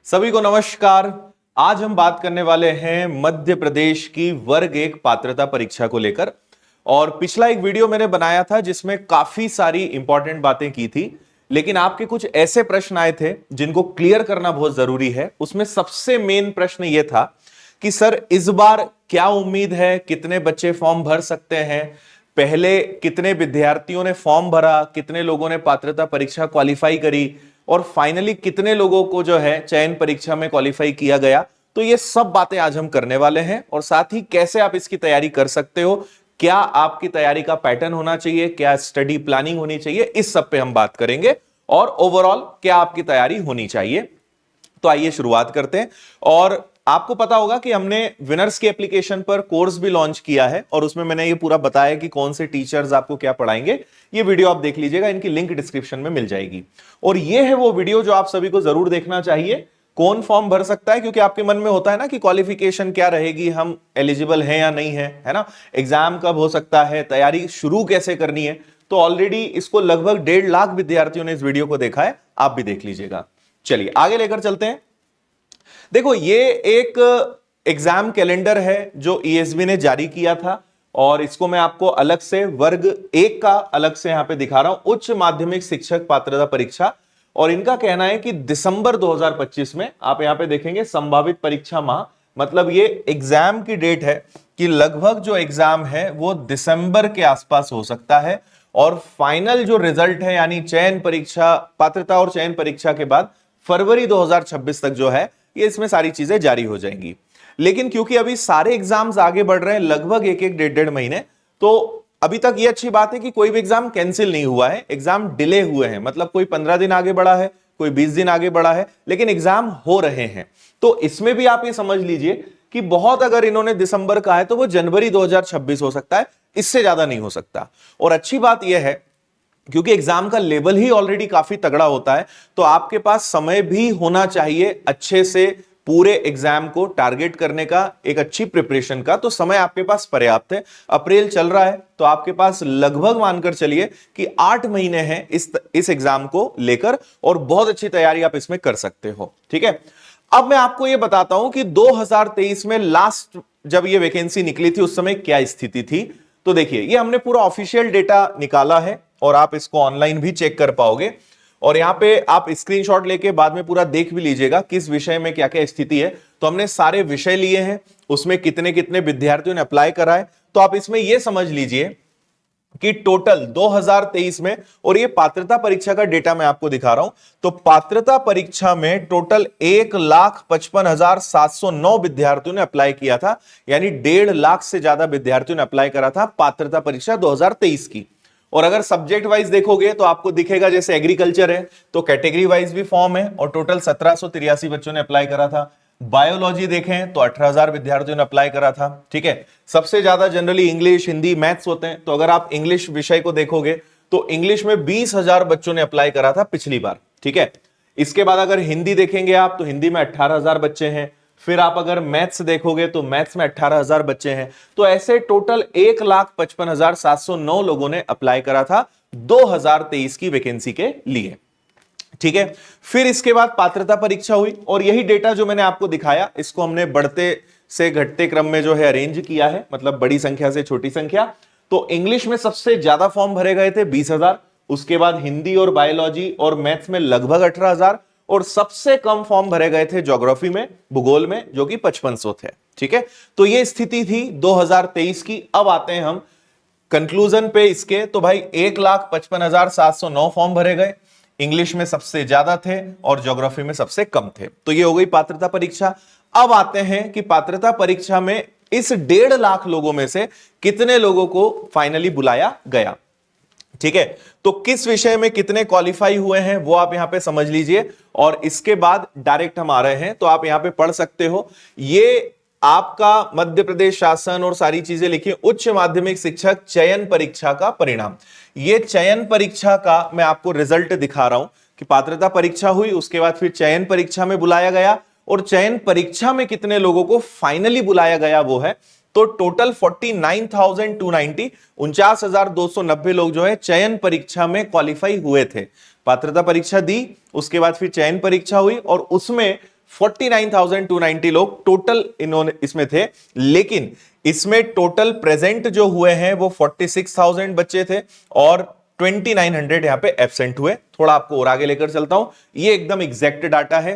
सभी को नमस्कार। आज हम बात करने वाले हैं मध्य प्रदेश की वर्ग 1 पात्रता परीक्षा को लेकर। और पिछला एक वीडियो मैंने बनाया था जिसमें काफी सारी इंपॉर्टेंट बातें की थी, लेकिन आपके कुछ ऐसे प्रश्न आए थे जिनको क्लियर करना बहुत जरूरी है। उसमें सबसे मेन प्रश्न यह था कि सर इस बार क्या उम्मीद है, कितने बच्चे फॉर्म भर सकते हैं, पहले कितने विद्यार्थियों ने फॉर्म भरा, कितने लोगों ने पात्रता परीक्षा क्वालिफाई करी और फाइनली कितने लोगों को जो है चयन परीक्षा में क्वालिफाई किया गया। तो ये सब बातें आज हम करने वाले हैं और साथ ही कैसे आप इसकी तैयारी कर सकते हो, क्या आपकी तैयारी का पैटर्न होना चाहिए, क्या स्टडी प्लानिंग होनी चाहिए, इस सब पे हम बात करेंगे और ओवरऑल क्या आपकी तैयारी होनी चाहिए। तो आइए शुरुआत करते हैं। और आपको पता होगा कि हमने विनर्स की एप्लीकेशन पर कोर्स भी लॉन्च किया है और उसमें मैंने ये पूरा बताया कि कौन से टीचर्स आपको क्या पढ़ाएंगे। ये वीडियो आप देख लीजिएगा, इनकी लिंक डिस्क्रिप्शन में मिल जाएगी। और ये है वो वीडियो जो आप सभी को जरूर देखना चाहिए। कौन फॉर्म भर सकता है, क्योंकि आपके मन में होता है ना कि क्वालिफिकेशन क्या रहेगी, हम एलिजिबल हैं या नहीं है ना, एग्जाम कब हो सकता है, तैयारी शुरू कैसे करनी है। तो ऑलरेडी इसको लगभग 1.5 लाख विद्यार्थियों ने इस वीडियो को देखा है, आप भी देख लीजिएगा। चलिए आगे लेकर चलते हैं। देखो, ये एक एग्जाम कैलेंडर है जो ईएसबी ने जारी किया था और इसको मैं आपको अलग से वर्ग 1 का अलग से यहां पे दिखा रहा हूं, उच्च माध्यमिक शिक्षक पात्रता परीक्षा। और इनका कहना है कि दिसंबर 2025 में, आप यहां पे देखेंगे संभावित परीक्षा माह, मतलब ये एग्जाम की डेट है कि लगभग जो एग्जाम है वो दिसंबर के आसपास हो सकता है और फाइनल जो रिजल्ट है यानी चयन परीक्षा, पात्रता और चयन परीक्षा के बाद फरवरी 2026 तक जो है ये इसमें सारी चीजें जारी हो जाएंगी। लेकिन क्योंकि अभी सारे एग्जाम्स आगे बढ़ रहे हैं लगभग एक एक 1.5 महीने, तो अभी तक ये अच्छी बात है कि कोई भी एग्जाम कैंसिल नहीं हुआ है, एग्जाम डिले हुए हैं। मतलब कोई 15 दिन आगे बढ़ा है, कोई 20 दिन आगे बढ़ा है, लेकिन एग्जाम हो रहे हैं। तो इसमें भी आप ये समझ लीजिए कि बहुत अगर इन्होंने दिसंबर कहा है तो वो जनवरी 2026 हो सकता है, इससे ज्यादा नहीं हो सकता। और अच्छी बात यह है क्योंकि एग्जाम का लेवल ही ऑलरेडी काफी तगड़ा होता है, तो आपके पास समय भी होना चाहिए अच्छे से पूरे एग्जाम को टारगेट करने का, एक अच्छी प्रिपरेशन का। तो समय आपके पास पर्याप्त है। अप्रैल चल रहा है तो आपके पास लगभग मानकर चलिए कि 8 महीने हैं इस एग्जाम को लेकर और बहुत अच्छी तैयारी आप इसमें कर सकते हो। ठीक है, अब मैं आपको यह बताता हूं कि 2023 में लास्ट जब यह वैकेंसी निकली थी उस समय क्या स्थिति थी। तो देखिए, ये हमने पूरा ऑफिशियल डेटा निकाला है और आप इसको ऑनलाइन भी चेक कर पाओगे और यहां पे आप स्क्रीनशॉट लेके बाद में पूरा देख भी लीजिएगा किस विषय में क्या क्या स्थिति है। तो हमने सारे विषय लिए हैं, उसमें कितने कितने विद्यार्थियों ने अप्लाई करा है। तो आप इसमें यह समझ लीजिए कि टोटल 2023 में, और ये पात्रता परीक्षा का डेटा मैं आपको दिखा रहा हूं, तो पात्रता परीक्षा में टोटल 1,55,709 विद्यार्थियों ने अप्लाई किया था, यानी 1.5 लाख से ज्यादा विद्यार्थियों ने अप्लाई करा था पात्रता परीक्षा 2023 की। और अगर सब्जेक्ट वाइज देखोगे तो आपको दिखेगा जैसे एग्रीकल्चर है तो कैटेगरी वाइज भी फॉर्म है और टोटल 1783 बच्चों ने अप्लाई करा था। बायोलॉजी देखें तो 18,000 विद्यार्थियों ने अप्लाई करा था। ठीक है, सबसे ज्यादा जनरली इंग्लिश, हिंदी, मैथ्स होते हैं, तो अगर आप इंग्लिश विषय को देखोगे तो इंग्लिश में 20,000 बच्चों ने अप्लाई करा था पिछली बार। ठीक है, इसके बाद अगर हिंदी देखेंगे आप तो हिंदी में 18,000 बच्चे हैं। फिर आप अगर मैथ्स देखोगे तो मैथ्स में 18,000 बच्चे हैं। तो ऐसे टोटल 1,55,709 लोगों ने अप्लाई करा था 2023 की वैकेंसी के लिए। ठीक है, फिर इसके बाद पात्रता परीक्षा हुई और यही डेटा जो मैंने आपको दिखाया इसको हमने बढ़ते से घटते क्रम में जो है अरेंज किया है, मतलब बड़ी संख्या से छोटी संख्या। तो इंग्लिश में सबसे ज्यादा फॉर्म भरे गए थे 20,000, उसके बाद हिंदी और बायोलॉजी और मैथ्स में लगभग 18,000 और सबसे कम फॉर्म भरे गए थे ज्योग्राफी में, भूगोल में, जो कि 5500 थे। ठीक है, तो यह स्थिति थी 2023 की। अब आते हैं हम कंक्लूजन पे इसके। तो भाई 1,55,709 फॉर्म भरे गए, इंग्लिश में सबसे ज्यादा थे और ज्योग्राफी में सबसे कम थे। तो ये हो गई पात्रता परीक्षा। अब आते हैं कि पात्रता परीक्षा में इस 1.5 लाख लोगों में से कितने लोगों को फाइनली बुलाया गया। ठीक है, तो किस विषय में कितने क्वालिफाई हुए हैं वो आप यहां पे समझ लीजिए और इसके बाद डायरेक्ट हम आ रहे हैं। तो आप यहां पे पढ़ सकते हो, ये आपका मध्य प्रदेश शासन और सारी चीजें लिखी, उच्च माध्यमिक शिक्षक चयन परीक्षा का परिणाम। ये चयन परीक्षा का मैं आपको रिजल्ट दिखा रहा हूं कि पात्रता परीक्षा हुई, उसके बाद फिर चयन परीक्षा में बुलाया गया और चयन परीक्षा में कितने लोगों को फाइनली बुलाया गया वो है। तो टोटल 49,290, 49,290 लोग जो है चयन परीक्षा में क्वालिफाई हुए थे। पात्रता परीक्षा दी, उसके बाद फिर चयन परीक्षा हुई और उसमें 49,290 लोग टोटल इन्होंने इसमें थे, लेकिन इसमें टोटल प्रेजेंट जो हुए हैं वो 46,000 बच्चे थे और 2900 यहां पे एब्सेंट हुए। थोड़ा आपको और आगे लेकर चलता हूं, ये एकदम एग्जैक्ट डाटा है।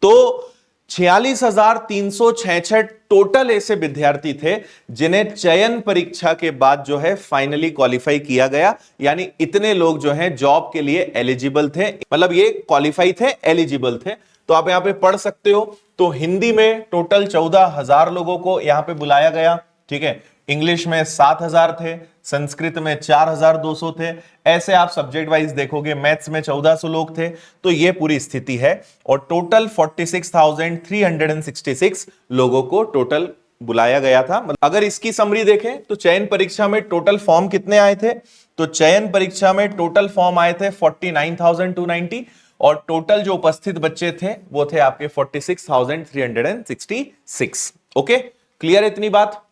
तो 46,366 टोटल ऐसे विद्यार्थी थे जिन्हें चयन परीक्षा के बाद जो है फाइनली क्वालिफाई किया गया, यानी इतने लोग जो हैं जॉब के लिए एलिजिबल थे, मतलब ये क्वालिफाई थे, एलिजिबल थे। तो आप यहां पे पढ़ सकते हो। तो हिंदी में टोटल 14,000 लोगों को यहां पे बुलाया गया, ठीक है। इंग्लिश में 7,000 थे, संस्कृत में 4,200 थे। ऐसे आप सब्जेक्ट वाइज देखोगे, मैथ्स में 1,400 लोग थे। तो ये पूरी स्थिति है और टोटल 46,366 लोगों को टोटल बुलाया गया था। अगर इसकी समरी देखें तो चयन परीक्षा में टोटल फॉर्म कितने आए थे, तो चयन परीक्षा में टोटल फॉर्म आए थे 49,290 और टोटल जो उपस्थित बच्चे थे वो थे आपके 46,366। ओके, क्लियर है इतनी बात?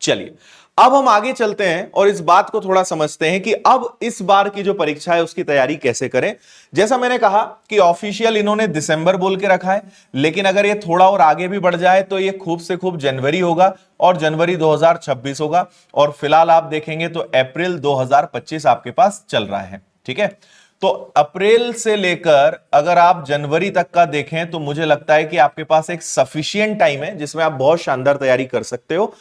चलिए अब हम आगे चलते हैं और इस बात को थोड़ा समझते हैं कि अब इस बार की जो परीक्षा है उसकी तैयारी कैसे करें। जैसा मैंने कहा कि ऑफिशियल इन्होंने दिसंबर बोल के रखा है, लेकिन अगर ये थोड़ा और आगे भी बढ़ जाए तो ये खूब से खूब जनवरी होगा और जनवरी 2026 होगा। और फिलहाल आप देखेंगे तो अप्रैल 2025 आपके पास चल रहा है, ठीक है। तो अप्रैल से लेकर अगर आप जनवरी तक का देखें तो मुझे लगता है कि आपके पास एक सफिशिएंट टाइम है जिसमें आप बहुत शानदार तैयारी कर सकते हो,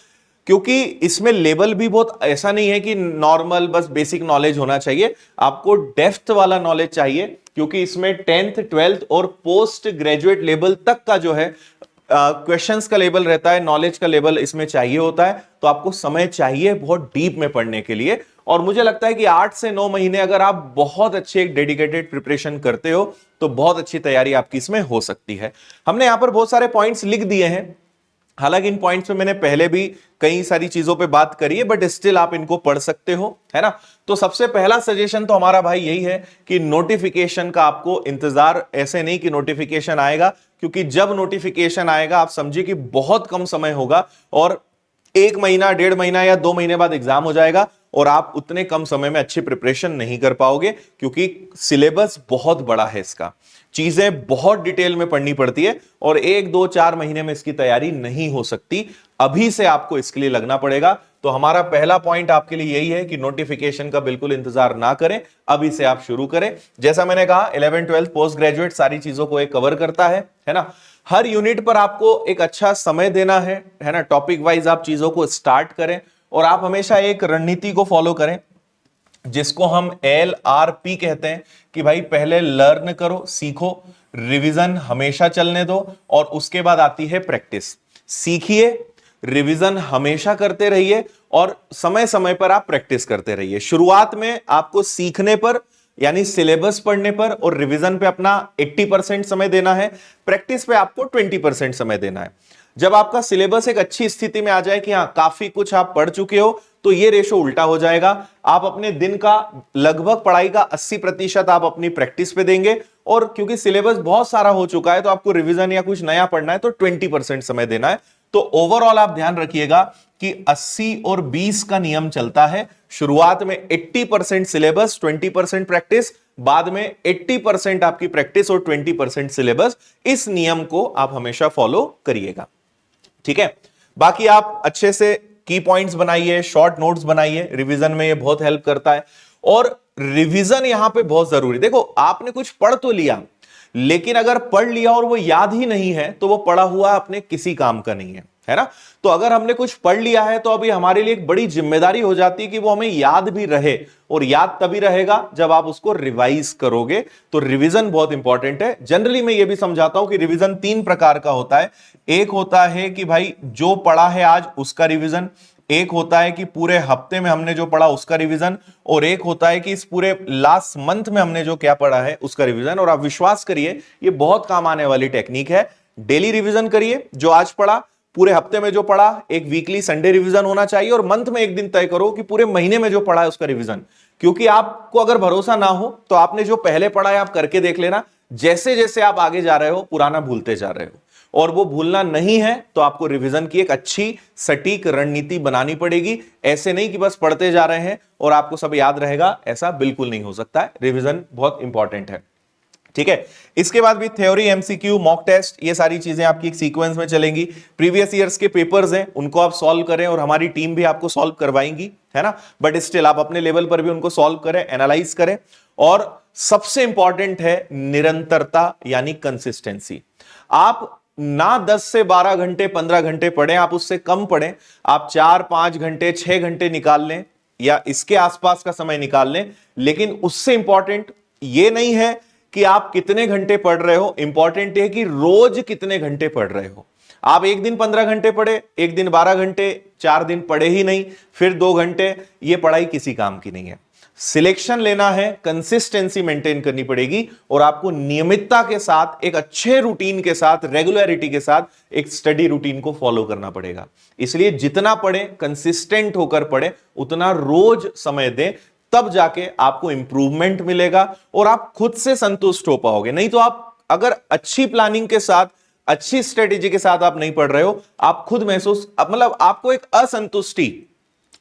क्योंकि इसमें लेवल भी बहुत ऐसा नहीं है कि नॉर्मल बस बेसिक नॉलेज होना चाहिए, आपको डेप्थ वाला नॉलेज चाहिए, क्योंकि इसमें 10th 12th और पोस्ट ग्रेजुएट लेवल तक का जो है क्वेश्चंस का लेवल रहता है, नॉलेज का लेवल इसमें चाहिए होता है। तो आपको समय चाहिए बहुत डीप में पढ़ने के लिए। और मुझे लगता है कि 8 से 9 महीने अगर आप बहुत अच्छे एक डेडिकेटेड प्रिपरेशन करते हो तो बहुत अच्छी तैयारी आपकी इसमें हो सकती है। हमने यहां पर बहुत सारे पॉइंट्स लिख दिए हैं, हालांकि इन पॉइंट्स पे मैंने पहले भी कई सारी चीजों पे बात करी है, बट स्टिल आप इनको पढ़ सकते हो, है ना। तो सबसे पहला सजेशन तो हमारा भाई यही है कि नोटिफिकेशन का आपको इंतजार, ऐसे नहीं कि नोटिफिकेशन आएगा, क्योंकि जब नोटिफिकेशन आएगा आप समझिए कि बहुत कम समय होगा और 1 महीना 1.5 महीना या 2 महीने बाद एग्जाम हो जाएगा और आप उतने कम समय में अच्छी प्रिपरेशन नहीं कर पाओगे, क्योंकि सिलेबस बहुत बड़ा है, इसका चीजें बहुत डिटेल में पढ़नी पड़ती है और 1 2 4 महीने में इसकी तैयारी नहीं हो सकती। अभी से आपको इसके लिए लगना पड़ेगा। तो हमारा पहला पॉइंट आपके लिए यही है कि नोटिफिकेशन का बिल्कुल इंतजार ना करें, अभी से आप शुरू करें। जैसा मैंने कहा 11 12 पोस्ट ग्रेजुएट सारी चीजों को एक कवर करता है ना। हर यूनिट पर आपको एक अच्छा समय देना है ना। टॉपिक वाइज आप चीजों को स्टार्ट करें और आप हमेशा एक रणनीति को फॉलो करें जिसको हम LRP कहते हैं कि भाई पहले लर्न करो, सीखो, रिवीजन हमेशा चलने दो और उसके बाद आती है प्रैक्टिस। सीखिए, रिवीजन हमेशा करते रहिए और समय समय पर आप प्रैक्टिस करते रहिए। शुरुआत में आपको सीखने पर यानी सिलेबस पढ़ने पर और रिवीजन पे अपना 80% समय देना है, प्रैक्टिस पे आपको 20% समय देना है। जब आपका सिलेबस एक अच्छी स्थिति में आ जाए कि हाँ काफी कुछ आप पढ़ चुके हो, तो ये रेशो उल्टा हो जाएगा। आप अपने दिन का लगभग पढ़ाई का 80% आप अपनी प्रैक्टिस पे देंगे और क्योंकि सिलेबस बहुत सारा हो चुका है तो आपको रिवीजन या कुछ नया पढ़ना है तो 20% समय देना है। तो ओवरऑल आप ध्यान रखिएगा कि 80 और 20 का नियम चलता है। शुरुआत में 80% सिलेबस, 20% प्रैक्टिस, बाद में 80% आपकी प्रैक्टिस और 20% सिलेबस। इस नियम को आप हमेशा फॉलो करिएगा, ठीक है। बाकी आप अच्छे से की पॉइंट्स बनाइए, शॉर्ट नोट्स बनाइए, रिवीजन में ये बहुत हेल्प करता है। और रिवीजन यहां पे बहुत जरूरी, देखो आपने कुछ पढ़ तो लिया, लेकिन अगर पढ़ लिया और वो याद ही नहीं है तो वो पढ़ा हुआ अपने किसी काम का नहीं है ना। तो अगर हमने कुछ पढ़ लिया है तो अभी हमारे लिए एक बड़ी जिम्मेदारी हो जाती है कि वो हमें याद भी रहे, और याद तभी रहेगा जब आप उसको रिवाइज करोगे। तो रिवीजन बहुत इंपॉर्टेंट है। जनरली मैं ये भी समझाता हूं कि रिवीजन 3 प्रकार का होता है। एक होता है कि भाई जो पढ़ा है आज उसका रिवीजन, एक होता है कि पूरे हफ्ते में हमने जो पढ़ा उसका रिवीजन, और एक होता है कि इस पूरे लास्ट मंथ में हमने जो क्या पढ़ा है उसका रिवीजन। और आप विश्वास करिए ये बहुत काम आने वाली टेक्निक है। डेली रिवीजन करिए, जो आज पढ़ा, पूरे हफ्ते में जो पढ़ा, एक वीकली संडे रिवीजन होना चाहिए, और मंथ में एक दिन तय करो कि पूरे महीने में जो पढ़ा है उसका रिवीजन। क्योंकि आपको अगर भरोसा ना हो तो आपने जो पहले पढ़ा है आप करके देख लेना, जैसे जैसे आप आगे जा रहे हो पुराना भूलते जा रहे हो, और वो भूलना नहीं है तो आपको रिवीजन की एक अच्छी सटीक रणनीति बनानी पड़ेगी। ऐसे नहीं कि बस पढ़ते जा रहे हैं और आपको सब याद रहेगा, ऐसा बिल्कुल नहीं हो सकता है। रिवीजन बहुत इंपॉर्टेंट है, ठीक है। इसके बाद भी थ्योरी, एमसीक्यू, मॉक टेस्ट, ये सारी चीजें आपकी एक सीक्वेंस में चलेंगी। प्रीवियस ईयर्स के पेपर्स हैं उनको आप सॉल्व करें और हमारी टीम भी आपको सॉल्व करवाएंगी, है ना। बट स्टिल आप अपने लेवल पर भी उनको सॉल्व करें, एनालाइज करें। और सबसे इंपॉर्टेंट है निरंतरता यानी कंसिस्टेंसी। आप ना 10 से 12 घंटे 15 घंटे पढ़ें, आप उससे कम पढ़ें, आप 4-5 घंटे 6 घंटे निकाल लें या इसके आसपास का समय निकाल लें, लेकिन उससे इंपॉर्टेंट ये नहीं है कि आप कितने घंटे पढ़ रहे हो, इंपॉर्टेंट है कि रोज कितने घंटे पढ़ रहे हो। आप एक दिन 15 घंटे पढ़े, एक दिन 12 घंटे, 4 दिन पढ़े ही नहीं, फिर 2 घंटे, ये पढ़ाई किसी काम की नहीं है। सिलेक्शन लेना है, कंसिस्टेंसी मेंटेन करनी पड़ेगी और आपको नियमितता के साथ, एक अच्छे रूटीन के साथ, रेगुलरिटी के साथ एक स्टडी रूटीन को फॉलो करना पड़ेगा। इसलिए जितना पढ़े, कंसिस्टेंट होकर पढ़े, उतना रोज समय दें, तब जाके आपको इंप्रूवमेंट मिलेगा और आप खुद से संतुष्ट हो पाओगे। नहीं तो आप अगर अच्छी प्लानिंग के साथ, अच्छी स्ट्रेटेजी के साथ आप नहीं पढ़ रहे हो, आप खुद महसूस, मतलब आपको एक असंतुष्टि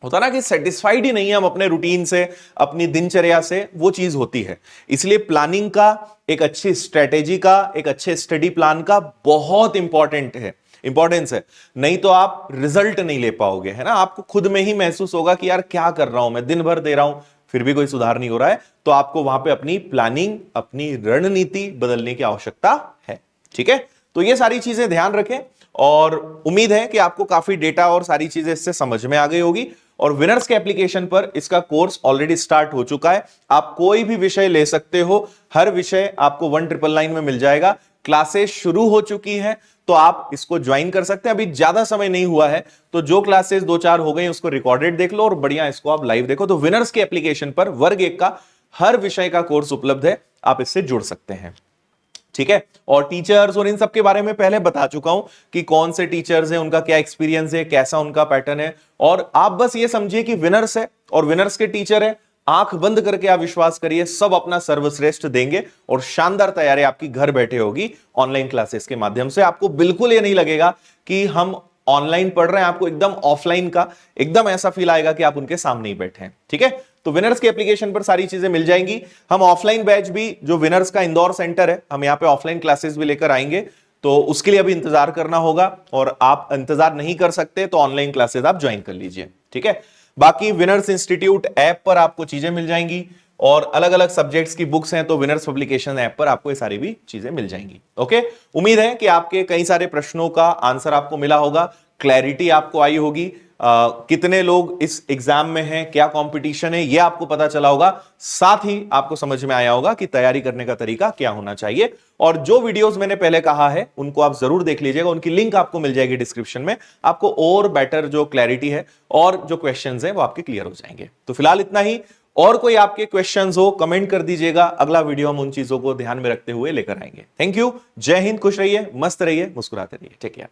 होता ना कि सेटिस्फाइड ही नहीं है हम अपने रूटीन से, अपनी दिनचर्या से, वो चीज होती है। इसलिए प्लानिंग का, एक अच्छी स्ट्रेटेजी का, एक अच्छे स्टडी प्लान का बहुत इंपॉर्टेंस है। नहीं तो आप रिजल्ट नहीं ले पाओगे, है ना। आपको खुद में ही महसूस होगा कि यार क्या कर रहा हूं मैं, दिन भर दे रहा हूं फिर भी कोई सुधार नहीं हो रहा है। तो आपको वहां पे अपनी प्लानिंग, अपनी रणनीति बदलने की आवश्यकता है। ठीक है, तो ये सारी चीजें ध्यान रखें और उम्मीद है कि आपको काफी डेटा और सारी चीजें इससे समझ में आ गई होगी। और विनर्स के एप्लीकेशन पर इसका कोर्स ऑलरेडी स्टार्ट हो चुका है। आप कोई भी विषय ले सकते हो, हर विषय आपको 1999 में मिल जाएगा। क्लासेस शुरू हो चुकी हैं, तो आप इसको ज्वाइन कर सकते हैं। अभी ज्यादा समय नहीं हुआ है, तो जो क्लासेस 2-4 हो गई उसको रिकॉर्डेड देख लो और बढ़िया इसको आप लाइव देखो। तो विनर्स के एप्लीकेशन पर वर्ग 1 का हर विषय का कोर्स उपलब्ध है, आप इससे जुड़ सकते हैं। ठीक है, और टीचर्स और इन सब के बारे में पहले बता चुका हूं कि कौन से टीचर्स हैं, उनका क्या एक्सपीरियंस है, कैसा उनका पैटर्न है। और आप बस ये समझिए कि विनर्स है और विनर्स के टीचर है, आंख बंद करके आप विश्वास करिए, सब अपना सर्वश्रेष्ठ देंगे और शानदार तैयारी आपकी घर बैठे होगी ऑनलाइन क्लासेस के माध्यम से। आपको बिल्कुल ये नहीं लगेगा कि हम ऑनलाइन पढ़ रहे हैं, आपको एकदम ऑफलाइन का एकदम ऐसा फील आएगा कि आप उनके सामने ही बैठे हैं। ठीक है, तो विनर्स के एप्लीकेशन पर सारी चीजें मिल जाएंगी। हम ऑफलाइन बैच भी, जो विनर्स का इंदौर सेंटर है, हम यहां पे ऑफलाइन क्लासेस भी लेकर आएंगे, तो उसके लिए अभी इंतजार करना होगा। और आप इंतजार नहीं कर सकते तो ऑनलाइन क्लासेस आप ज्वाइन कर लीजिए। ठीक है, बाकी विनर्स इंस्टीट्यूट ऐप पर आपको चीजें मिल जाएंगी और अलग अलग सब्जेक्ट्स की बुक्स हैं तो विनर्स पब्लिकेशन ऐप पर आपको ये सारी भी चीजें मिल जाएंगी। ओके, उम्मीद है कि आपके कई सारे प्रश्नों का आंसर आपको मिला होगा, क्लैरिटी आपको आई होगी। कितने लोग इस एग्जाम में हैं, क्या कंपटीशन है, यह आपको पता चला होगा। साथ ही आपको समझ में आया होगा कि तैयारी करने का तरीका क्या होना चाहिए। और जो वीडियोस मैंने पहले कहा है उनको आप जरूर देख लीजिएगा, उनकी लिंक आपको मिल जाएगी डिस्क्रिप्शन में। आपको और बेटर जो क्लैरिटी है और जो क्वेश्चंस हैं वो आपके क्लियर हो जाएंगे। तो फिलहाल इतना ही, और कोई आपके क्वेश्चंस हो कमेंट कर दीजिएगा, अगला वीडियो हम उन चीजों को ध्यान में रखते हुए लेकर आएंगे। थैंक यू, जय हिंद, खुश रहिए, मस्त रहिए, मुस्कुराते रहिए, टेक केयर।